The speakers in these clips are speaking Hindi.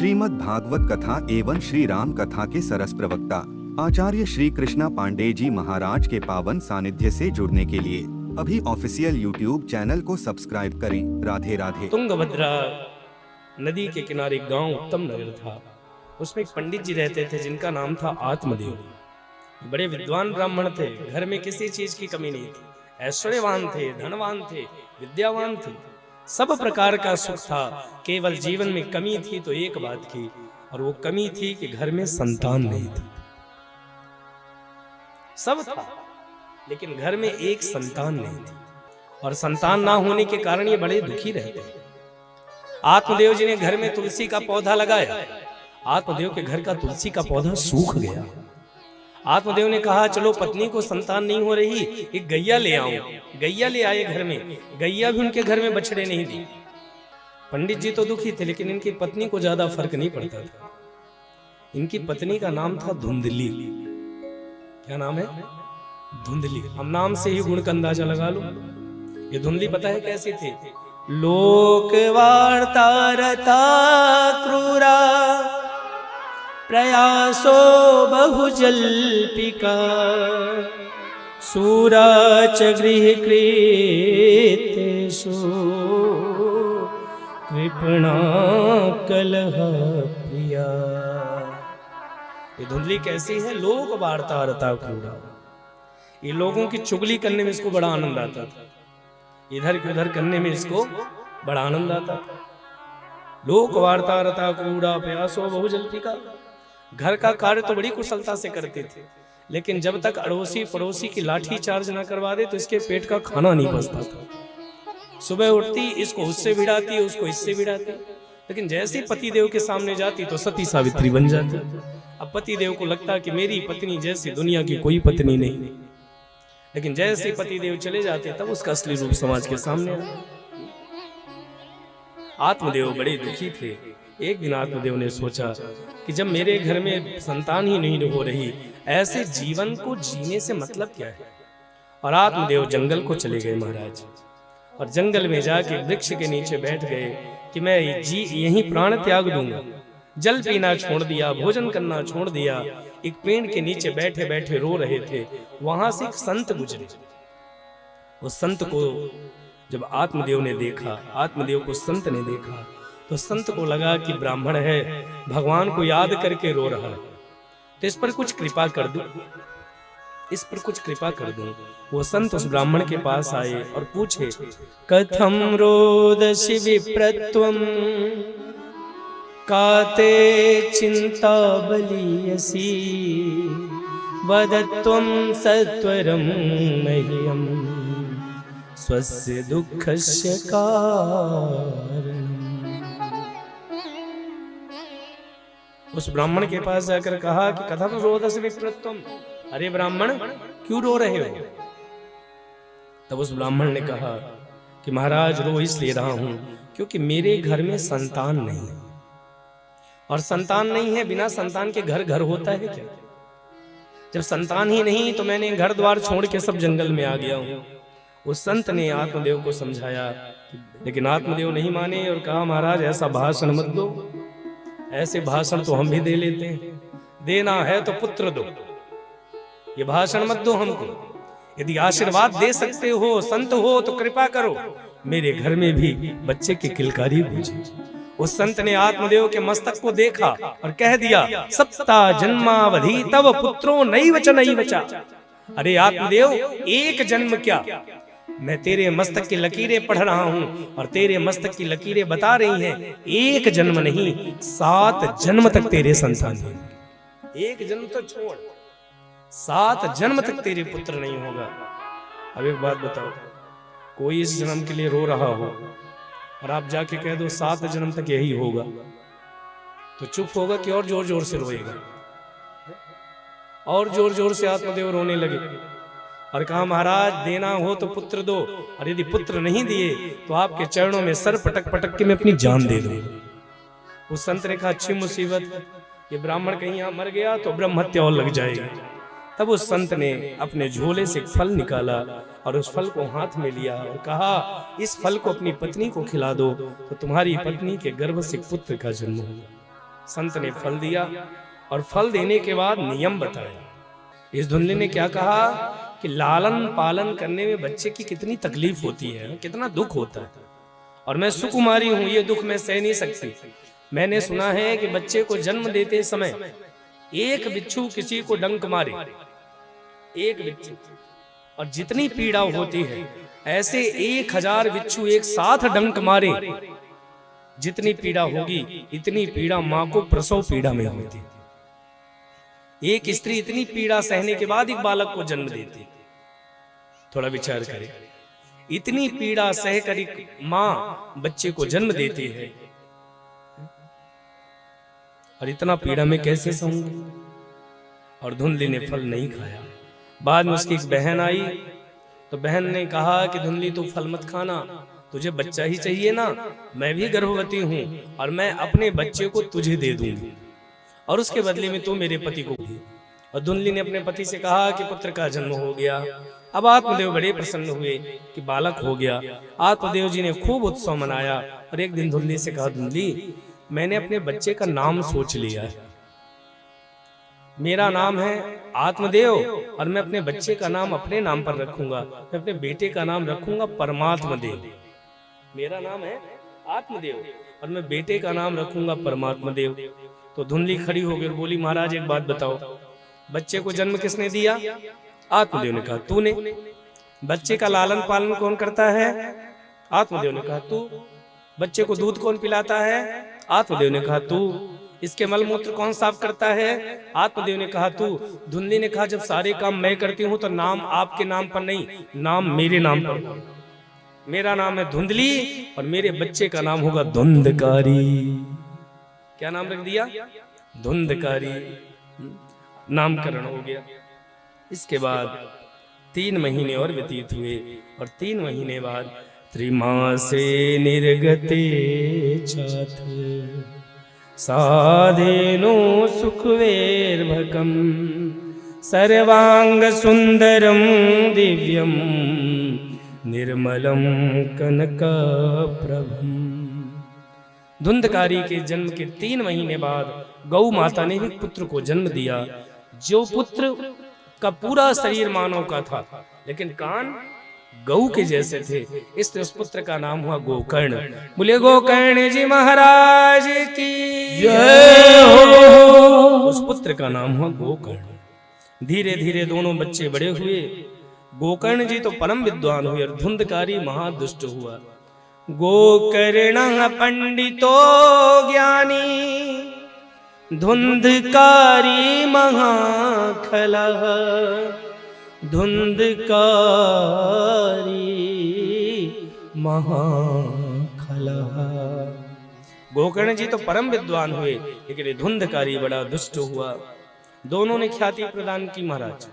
श्रीमद् भागवत कथा एवं श्री राम कथा के सरस प्रवक्ता आचार्य श्री कृष्णा पांडे जी महाराज के पावन सानिध्य से जुड़ने के लिए अभी ऑफिशियल यूट्यूब चैनल को सब्सक्राइब करें। राधे राधे। तुंगभद्रा नदी के किनारे गांव उत्तम नगर था। उसमें एक पंडित जी रहते थे जिनका नाम था आत्मदेव। बड़े विद्वान ब्राह्मण थे, घर में किसी चीज की कमी नहीं थी, ऐश्वर्यवान थे, धनवान थे, विद्यावान थे, सब प्रकार का सुख था। केवल जीवन में कमी थी तो एक बात की, और वो कमी थी कि घर में संतान नहीं थी। सब था लेकिन घर में एक संतान नहीं थी, और संतान ना होने के कारण ये बड़े दुखी रहते हैं। आत्मदेव जी ने घर में तुलसी का पौधा लगाया। आत्मदेव के घर का तुलसी का पौधा सूख गया। आत्मदेव ने कहा चलो पत्नी को संतान नहीं हो रही, एक गैया ले आऊं। गैया ले आए घर में। गैया भी उनके घर में बछड़े नहीं दी। पंडित जी तो दुखी थे लेकिन इनकी पत्नी को ज्यादा फर्क नहीं पड़ता था। इनकी पत्नी का नाम था धुंधली। क्या नाम है? धुंधली। हम नाम से ही गुण का अंदाजा लगा लो। ये धुंधली पता है कैसी थी? लोक वार्ता रता क्रूरा प्रयासो बहुजल्पिका सूरा च गृह कृतेषु कृपणा कलह प्रिया। ये धुंधली कैसी है? लोक वार्ता रता क्रूरा। ये लोगों की चुगली करने में इसको बड़ा आनंद आता था, इधर की उधर करने में इसको बड़ा आनंद आता था। लोक वार्ता रता क्रूरा प्रयासो बहुजल्पिका। घर का कार्य तो बड़ी कुशलता से करते थे, लेकिन जब तक अड़ोसी पड़ोसी की लाठी चार्ज ना करवा दे तो इसके पेट का खाना नहीं पचता था। सुबह उठती, इसको उससे भिड़ाती, उसको इससे भिड़ाती, लेकिन जैसे पतिदेव के सामने जाती तो सती सावित्री बन जाती। अब पतिदेव को लगता कि मेरी पत्नी जैसी दुनिया की कोई पत्नी नहीं, लेकिन जैसे पतिदेव चले जाते तब उसका असली रूप समाज के सामने आता। आत्मदेव बड़े दुखी थे। एक दिन आत्मदेव ने सोचा कि जब मेरे घर में संतान ही नहीं हो रही, ऐसे जीवन को जीने से मतलब क्या है। और आत्मदेव जंगल को चले गए महाराज, और जंगल में जाके वृक्ष के नीचे बैठ गए कि मैं यहीं प्राण त्याग दूंगा। जल पीना छोड़ दिया, भोजन करना छोड़ दिया। एक पेड़ के नीचे बैठे बैठे रो रहे थे। वहां से एक संत गुजरे। उस संत को जब आत्मदेव ने देखा, आत्मदेव को संत ने देखा, तो संत को लगा कि ब्राह्मण है, भगवान को याद करके रो रहा है, तो इस पर कुछ कृपा कर दूं, इस पर कुछ कृपा कर दूं। वो संत उस ब्राह्मण के पास आए और पूछे, कथम रोदसि विप्रत्वम काते चिंता बलियसी वदत्वं सत्वरं मह्यं स्वस्य दुःखस्य कारणम्। उस ब्राह्मण के पास जाकर कहा कि कथम रोदसि विप्रत्वम, अरे ब्राह्मण क्यों रो रहे हो? तब उस ब्राह्मण ने कहा कि महाराज रो इसलिए रहा हूं क्योंकि मेरे घर में संतान नहीं है। और संतान नहीं है, बिना संतान के घर घर होता है क्या? जब संतान ही नहीं तो मैंने घर द्वार छोड़ के सब जंगल में आ गया हूं। उस संत ने आत्मदेव को समझाया, लेकिन आत्मदेव नहीं माने और कहा महाराज ऐसा भाषण मत दो। ऐसे भाषण तो हम भी दे लेते हैं, देना है तो पुत्र दो, ये भाषण मत दो हमको। यदि आशीर्वाद दे सकते हो, संत हो, तो कृपा करो, मेरे घर में भी बच्चे की किलकारी बूझे। उस संत ने आत्मदेव के मस्तक को देखा और कह दिया, सप्ता जन्मावधि तव पुत्रो नैव च नैव च। अरे आत्मदेव, एक जन्म क्या, मैं तेरे मस्तक की लकीरें पढ़ रहा हूं और तेरे मस्तक की लकीरें बता रही हैं, एक जन्म नहीं 7 जन्म तक तेरे संतान होंगे। एक जन्म तो छोड़, 7 जन्म तक तेरे पुत्र नहीं होगा। अब एक बात बताओ, कोई इस जन्म के लिए रो रहा हो और आप जाके कह दो 7 जन्म तक यही होगा, तो चुप होगा कि और जोर जोर से रोएगा? और जोर जोर से आत्मदेव रोने लगे और कहा महाराज देना हो तो पुत्र दो, और यदि पुत्र नहीं दिए तो आपके चरणों में सर पटक पटक के मैं अपनी जान दे दूंगा। उस संत ने कहा अच्छी मुसीबत, ये ब्राह्मण कहीं यहाँ मर गया तो ब्रह्म हत्या और लग जाएगी। तब उस संत ने अपने झोले से एक फल निकाला और उस फल को हाथ में लिया और कहा इस फल को अपनी पत्नी को खिला दो तो तुम्हारी पत्नी के गर्भ से पुत्र का जन्म होगा। संत ने फल दिया और फल देने के बाद नियम बताया। इस धुंधली ने क्या कहा कि लालन पालन करने में बच्चे की कितनी तकलीफ होती है, कितना दुख होता है, और मैं सुकुमारी हूं, ये दुख मैं सह नहीं सकती। मैंने सुना है कि बच्चे को जन्म देते समय एक बिच्छू किसी को डंक मारे, एक बिच्छू, और जितनी पीड़ा होती है ऐसे 1000 बिच्छू एक साथ डंक मारे, जितनी पीड़ा होगी इतनी पीड़ा मां को प्रसव पीड़ा में होती है। एक स्त्री इतनी पीड़ा सहने के बाद एक बालक को जन्म देती। थोड़ा विचार करें, इतनी पीड़ा सह कर एक मां बच्चे को जन्म देती है, और इतना पीड़ा में कैसे सहूंगी। और धुंधली ने फल नहीं खाया। बाद में उसकी एक बहन आई, तो बहन ने कहा कि धुंधली तू फल मत खाना, तुझे बच्चा ही चाहिए ना, मैं भी गर्भवती हूं और मैं अपने बच्चे को तुझे दे दूंगी और उसके बदले में तू मेरे पति को दे। और धुंधली ने अपने पति से कहा कि पुत्र का जन्म हो गया। अब आत्मदेव बड़े प्रसन्न हुए कि बालक हो गया। आत्मदेव जी ने खूब उत्सव मनाया और एक दिन धुंधली से कहा, धुंधली मैंने अपने बच्चे का नाम सोच लिया है, मेरा नाम है आत्मदेव और मैं अपने बच्चे का नाम अपने नाम पर रखूंगा, मैं अपने बेटे का नाम रखूंगा परमात्मा देव। मेरा नाम है आत्मदेव और मैं बेटे का नाम रखूंगा परमात्मा देव। तो धुंधली खड़ी हो गई और बोली, महाराज एक बात बताओ, बच्चे को जन्म किसने दिया? आत्मदेव ने कहा तूने। बच्चे का लालन पालन कौन करता है? आत्मदेव ने कहा तू। बच्चे को दूध कौन पिलाता है? आत्मदेव ने कहा तू। इसके मल मूत्र कौन साफ करता है? आत्मदेव ने कहा तू। धुंधली ने कहा जब सारे काम मैं करती हूँ तो नाम आपके नाम पर नहीं, नाम मेरे नाम पर। मेरा नाम है धुंधली और मेरे बच्चे का नाम होगा धुंधकारी। क्या नाम रख दिया? धुंधकारी। नामकरण हो गया। इसके बाद 3 महीने और व्यतीत हुए और 3 महीने बाद त्रिमासे निर्गते चाथ साधेनो सुखवेर्भकम सर्वांग सुंदरम दिव्यम निर्मलम कनकप्रभम। धुंधकारी के जन्म के 3 महीने बाद गौ माता ने भी पुत्र को जन्म दिया, जो पुत्र का पूरा शरीर मानव का था लेकिन कान गौ के जैसे थे, इसलिए उस पुत्र का नाम हुआ गोकर्ण। बोले गोकर्ण जी महाराज की जय हो। उस पुत्र का नाम हुआ गोकर्ण। धीरे धीरे दोनों बच्चे बड़े हुए। गोकर्ण जी तो परम विद्वान हुए और धुंधकारी महादुष्ट हुआ। गोकर्ण पंडितो ज्ञानी धुंधकारी महाखलः धुंधकारी महाखलः। गोकर्ण जी तो परम विद्वान हुए लेकिन धुंधकारी बड़ा दुष्ट हुआ। दोनों ने ख्याति प्रदान की महाराज,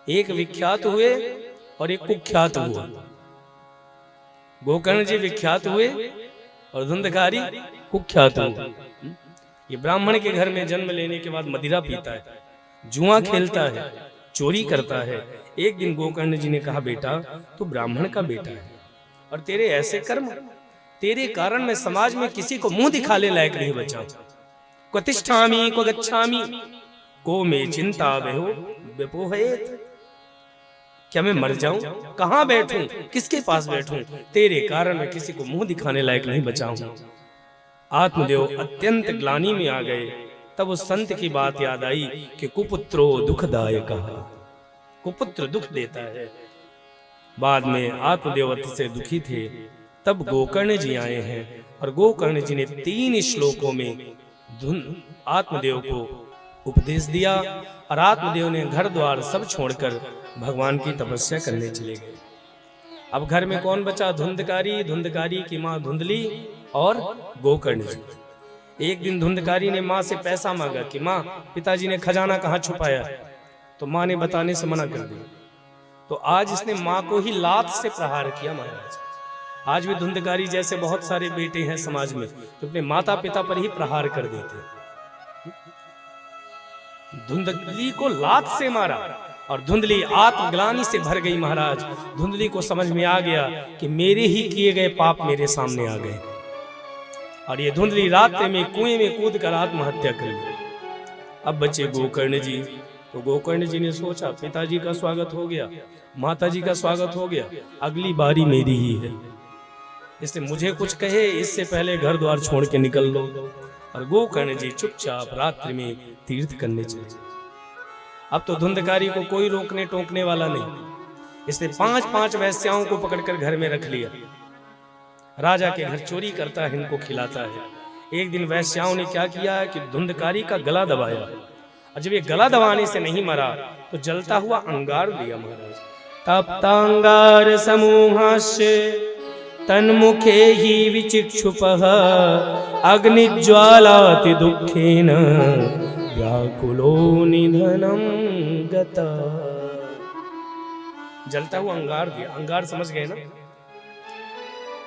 एक विख्यात हुए और एक कुख्यात हुआ। गोकर्ण जी विख्यात हुए और धुंधकारी कुख्यात हुआ। ये ब्राह्मण के घर में जन्म लेने के बाद मदिरा पीता है, जुआ खेलता है, चोरी करता है। एक दिन गोकर्ण जी ने कहा, बेटा तू ब्राह्मण का बेटा है और तेरे ऐसे कर्म, तेरे कारण मैं समाज में किसी को मुंह दिखाने लायक नहीं बचा। क्वतिष्ठामि क्व गच्छामि को मे चिंता व्यपोहयेत्। क्या मैं मर जाऊं? कहां बैठूं? किसके पास बैठूं? तेरे कारण मैं किसी को मुंह दिखाने लायक नहीं बचा हूं। आत्मदेव अत्यंत ग्लानि में आ गए। तब उस संत की बात याद आई कि कुपुत्रो दुखदायक, कुपुत्र दुख देता है। बाद में आत्मदेव अति से दुखी थे। तब गोकर्ण जी आए हैं और गोकर्ण जी ने 3 श्लोकों में आत्मदेव को उपदेश दिया और आत्मदेव ने घर द्वार सब छोड़कर भगवान की तपस्या करने चले गए। अब घर में कौन बचा? धुंधकारी, धुंधकारी की मां धुंधली और गोकर्ण जी। एक दिन धुंधकारी ने मां से पैसा मांगा कि मां पिताजी ने खजाना कहां छुपाया, तो मां ने बताने से मना कर दिया। तो आज इसने मां को ही लात से प्रहार किया महाराज। आज भी धुंधकारी जैसे बहुत सारे बेटे हैं समाज में जो अपने माता पिता पर ही प्रहार कर देते हैं। धुंधली को लात से मारा और धुंधली आत्मग्लानि से भर गई महाराज। धुंधली को समझ में आ गया कि मेरे ही किए गए पाप मेरे सामने आ गए और ये धुंधली रात में कुएं में कूद कर आत्महत्या कर ली। अब बचे गोकर्ण जी। तो गोकर्ण जी ने सोचा पिताजी का स्वागत हो गया, माताजी का स्वागत हो गया, अगली बारी मेरी ही है, इसलिए मुझे कुछ कहे इससे पहले घर द्वार छोड़ के निकल लो। और गोकर्ण जी चुपचाप रात्रि में तीर्थ करने चले। अब तो धुंधकारी को कोई रोकने टोकने वाला नहीं, इसने 5-5 वैश्याओं को पकड़कर घर में रख लिया। राजा के घर चोरी करता है, इनको खिलाता है। एक दिन वैश्याओं ने क्या किया कि धुंधकारी का गला दबाया, और जब ये गला दबाने से नहीं मरा तो जलता हुआ अंगार दिया महाराज। तप्तांगार समूहास्य तन्मुखे ही विचिक्षुपः अग्निज्वालाति दुःखेन व्याकुलो निधनम गता। जलता हुआ अंगार दिया, अंगार समझ गए ना,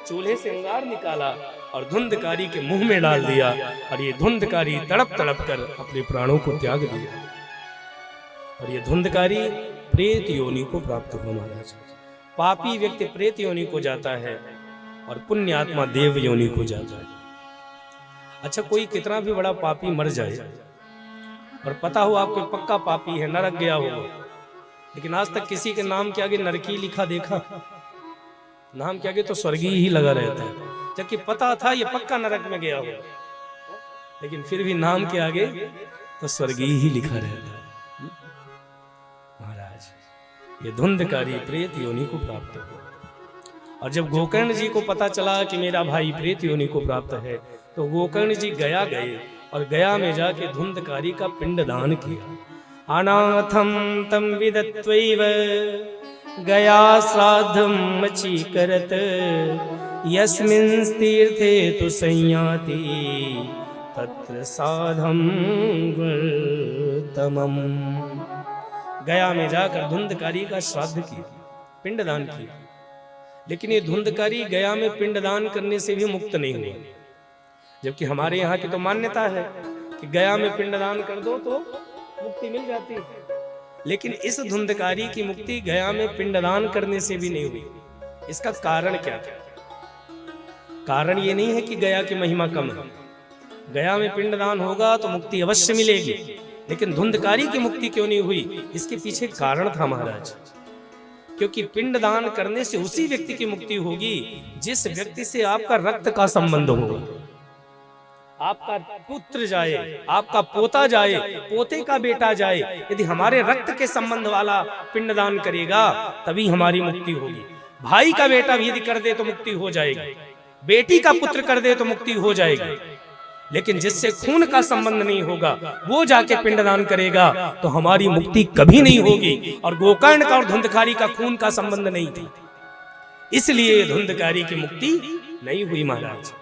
चूल्हे से अंगार निकाला और धुंधकारी के मुंह में डाल दिया, और ये धुंधकारी तड़प तड़प कर अपने प्राणों को त्याग दिया। और ये धुंधकारी प्रेत योनि को प्राप्त हुआ महाराज। पापी व्यक्ति प्रेत योनि को जाता है और पुण्य आत्मा देव योनि को जाता है। अच्छा, कोई कितना भी बड़ा पापी मर जाए और पता हो आपको पक्का पापी है, नरक गया हो, लेकिन आज तक किसी के नाम के आगे नरकी लिखा देखा? नाम के आगे तो स्वर्गीय ही लगा रहता है, जबकि पता था ये पक्का नरक में गया हो, लेकिन फिर भी नाम के आगे तो स्वर्गीय ही लिखा रहता है। महाराज, ये धुंधकारी प्रेत योनि को प्राप्त हुआ। और जब गोकर्ण जी को पता चला कि मेरा भाई प्रेत योनि को प्राप्त है, तो गोकर्ण जी गया गए और गया में जाके धुंधकारी का पिंडदान किया। अनाथम तम विदत्वैव गया श्राद्धम अचीकरत यस्मिन् तीर्थे तु संयाति तत्र साधम वर्तमम्। गया में जाकर धुंधकारी का श्राद्ध किया, पिंडदान किया। लेकिन ये धुंधकारी गया में पिंडदान करने से भी मुक्त नहीं हुआ, जबकि हमारे यहाँ की तो मान्यता है कि गया में पिंडदान कर दो तो मुक्ति मिल जाती है। लेकिन इस धुंधकारी की मुक्ति गया में पिंडदान करने से भी नहीं हुई। इसका कारण क्या था? कारण ये नहीं है कि गया की महिमा कम है, गया में पिंडदान होगा तो मुक्ति अवश्य मिलेगी, लेकिन धुंधकारी की मुक्ति क्यों नहीं हुई? इसके पीछे कारण था महाराज। क्योंकि पिंडदान करने से उसी व्यक्ति की मुक्ति होगी जिस व्यक्ति से आपका रक्त का संबंध होगा। आपका पुत्र जाए, आपका पोता जाए, पोते का बेटा जाए, यदि हमारे रक्त के संबंध वाला पिंडदान करेगा तभी हमारी मुक्ति होगी। भाई का बेटा भी यदि कर दे तो मुक्ति हो जाएगी, बेटी का पुत्र कर दे तो मुक्ति हो जाएगी, लेकिन जिससे खून का संबंध नहीं होगा वो जाके पिंडदान करेगा तो हमारी मुक्ति कभी नहीं होगी। और गोकर्ण का और धुंधकारी का खून का संबंध नहीं था, इसलिए धुंधकारी की मुक्ति नहीं हुई महाराज।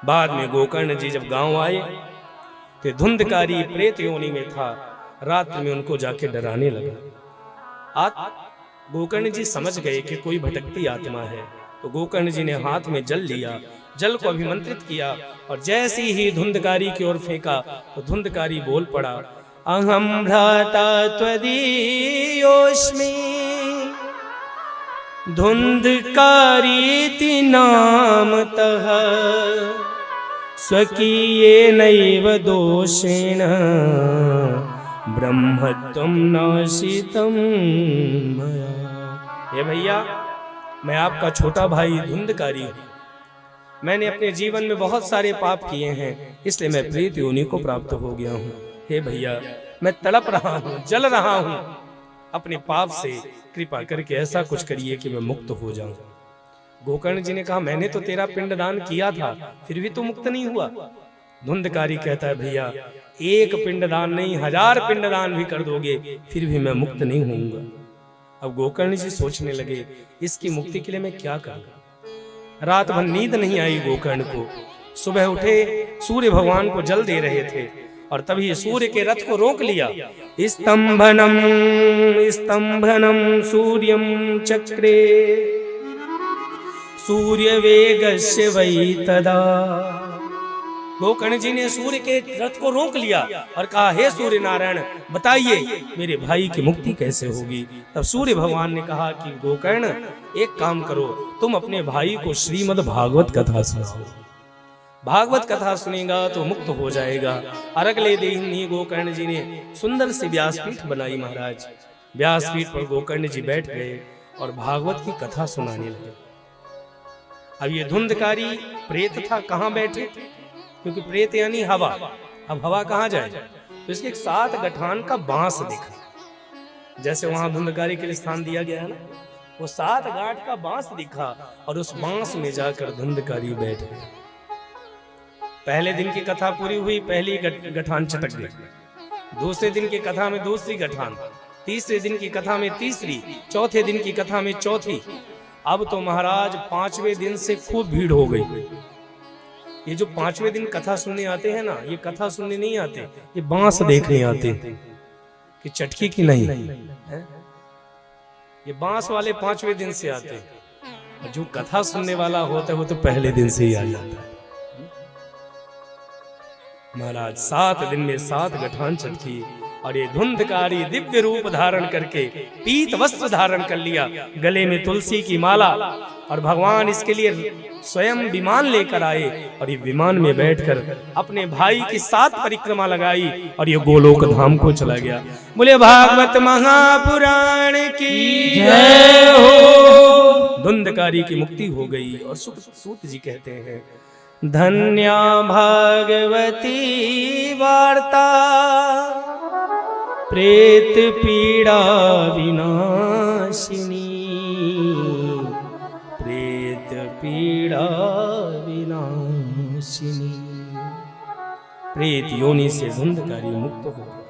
बाद में गोकर्ण जी जब गांव आए तो धुंधकारी प्रेत योनि में था, रात में उनको जाके डराने लगा। गोकर्ण जी समझ गए कि कोई भटकती आत्मा है, तो गोकर्ण जी ने हाथ में जल लिया, जल को अभिमंत्रित किया और जैसे ही धुंधकारी की ओर फेंका तो धुंधकारी बोल पड़ा, अहम भ्राता त्वदीयोस्मि धुंधकारीति नामतः स्वकीयेनैव दोषेण ब्रह्मत्वं नाशितं मया। हे भैया, मैं आपका छोटा भाई धुंधकारी हूँ। मैंने अपने जीवन में बहुत सारे पाप किए हैं, इसलिए मैं प्रेत योनि को प्राप्त हो गया हूँ। हे भैया, मैं तड़प रहा हूँ, जल रहा हूँ, अपने पाप से कृपा करके ऐसा कुछ करिए कि मैं मुक्त हो जाऊं। गोकर्ण जी ने कहा, मैंने तो तेरा पिंडदान किया था, फिर भी तो मुक्त नहीं हुआ। धुंधकारी कहता है, भैया एक पिंडदान नहीं 1000 पिंडदान भी कर दोगे फिर भी मैं मुक्त नहीं होऊंगा। अब गोकर्ण जी सोचने लगे, इसकी मुक्ति के लिए मैं क्या करूं। रात भर नींद नहीं आई गोकर्ण को। सुबह उठे, सूर्य भगवान को जल दे रहे थे और तभी सूर्य के रथ को रोक लिया। स्तंभनम स्तंभनम सूर्यम चक्रे सूर्य वेगस्य वै तदा। गोकर्ण जी ने सूर्य के रथ को रोक लिया और कहा, हे सूर्य नारायण, बताइए मेरे भाई की मुक्ति कैसे होगी। तब सूर्य भगवान ने कहा कि गोकर्ण, एक काम करो, तुम अपने भाई को श्रीमद् भागवत कथा सुनाओ। भागवत कथा सुनेगा तो मुक्त हो जाएगा। अरगले देहिनी गोकर्ण जी ने सुंदर सी व्यासपीठ बनाई महाराज। व्यासपीठ पर गोकर्ण जी बैठ गए और भागवत की कथा सुनाने लगे। अब ये धुंधकारी प्रेत था, कहां बैठे, क्योंकि प्रेत यानी हवा। अब हवा कहां जाए, तो इसके 7 गठान का बांस दिखा। जैसे वहां धुंधकारी के लिए स्थान दिया गया है ना, वो 7 गांठ का बांस दिखा और उस बांस में जाकर धुंधकारी बैठ गए। पहले दिन की कथा पूरी हुई, पहली गठान चटक गई। दूसरे दिन की कथा में दूसरी गठान, तीसरे दिन की कथा में तीसरी, चौथे दिन की कथा में चौथी। अब तो महाराज 5वें दिन से खूब भीड़ हो गई। ये जो 5वें दिन कथा सुनने आते हैं ना, ये कथा सुनने नहीं आते, ये बांस देखने आते कि चटकी की नहीं है। ये बांस वाले 5वें दिन से आते हैं, और जो कथा सुनने वाला होता है वो तो पहले दिन से ही आ जाता है। महाराज 7 दिन में 7 गठान चटकी, और ये धुंधकारी दिव्य रूप धारण करके पीत वस्त्र धारण कर लिया, गले में तुलसी की माला, और भगवान इसके लिए स्वयं विमान लेकर आए, और ये विमान में बैठकर अपने भाई की 7 परिक्रमा लगाई और ये गोलोक धाम को चला गया। बोले भागवत महापुराण की जय हो। धुंधकारी की मुक्ति हो गई। और सूत जी कहते हैं, धन्या भागवती वार्ता प्रेत पीड़ा विनाशिनी, प्रेत पीड़ा विनाशिनी। प्रेत योनि से धुंधकारी मुक्त हो गया।